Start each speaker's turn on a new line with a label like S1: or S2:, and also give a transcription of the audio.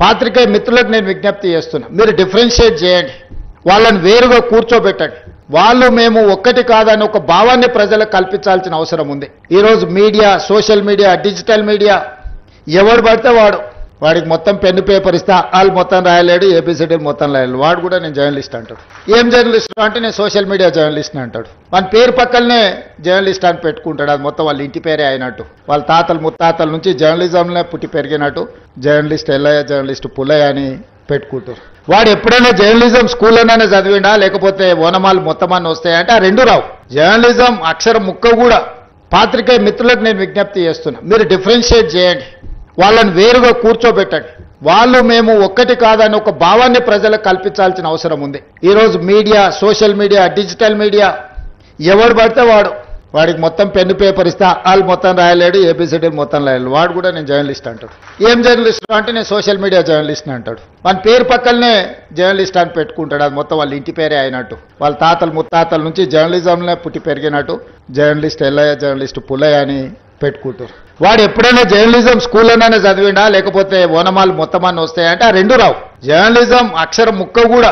S1: పాత్రికేయ మిత్రులకు నేను విజ్ఞప్తి చేస్తున్నా, మీరు డిఫరెన్షియేట్ చేయండి, వాళ్ళని వేరుగా కూర్చోబెట్టండి. వాళ్ళు మేము ఒక్కటి కాదని ఒక భావాన్ని ప్రజలకు కల్పించాల్సిన అవసరం ఉంది. ఈరోజు media, social media, digital media ఎవడు పడితే వాడికి మొత్తం పెన్ను పేపర్ ఇస్తే వాళ్ళు మొత్తం రాయలేడు, ఏబిసిడీలు మొత్తం రాయలేడు. వాడు కూడా నేను జర్నలిస్ట్ అంటాడు. ఏం జర్నలిస్ట్ అంటే నేను సోషల్ మీడియా జర్నలిస్ట్ అంటాడు. మన పేరు పక్కనే జర్నలిస్ట్ అని పెట్టుకుంటాడు. అది మొత్తం వాళ్ళ ఇంటి పేరే అయినట్టు, వాళ్ళ తాతలు ముత్తాతల నుంచి జర్నలిజంలో పుట్టి పెరిగినట్టు జర్నలిస్ట్ ఎల్లయ్య, జర్నలిస్ట్ పుల్లయ్య అని పెట్టుకుంటారు. వాడు ఎప్పుడైనా జర్నలిజం స్కూల్లోనే చదివిండా, లేకపోతే ఓనమాలు మొత్తమాన్ని వస్తాయంటే ఆ రెండు రావు. జర్నలిజం అక్షరం ముక్క కూడా. పాత్రికేయ మిత్రులకు నేను విజ్ఞప్తి చేస్తున్నా, మీరు డిఫరెన్షియేట్ చేయండి, వాళ్ళని వేరుగా కూర్చోబెట్టండి. వాళ్ళు మేము ఒక్కటి కాదని ఒక భావాన్ని ప్రజలకు కల్పించాల్సిన అవసరం ఉంది. ఈరోజు media, social media, digital media ఎవడు పడితే వాడికి మొత్తం పెన్ను పేపర్ ఇస్తే వాళ్ళు మొత్తం రాయలేడు, ఏబిసిడీలు మొత్తం రాయలేడు. వాడు కూడా నేను జర్నలిస్ట్ అంటాడు. ఏం జర్నలిస్ట్ అంటే నేను సోషల్ మీడియా జర్నలిస్ట్ అంటాడు. మన పేరు పక్కనే జర్నలిస్ట్ అని పెట్టుకుంటాడు. అది మొత్తం వాళ్ళ ఇంటి పేరే అయినట్టు, వాళ్ళ తాతలు ముత్తాతల నుంచి జర్నలిజంలో పుట్టి పెరిగినట్టు జర్నలిస్ట్ ఎల్లయ్య, జర్నలిస్ట్ పుల్లయ్య అని పెట్టుకుంటారు. వాడు ఎప్పుడైనా జర్నలిజం స్కూల్లోనే చదివిండా, లేకపోతే ఓనమాలు మొత్తమాన్ని వస్తాయంటే ఆ రెండు రావు. జర్నలిజం అక్షరం ముక్క కూడా.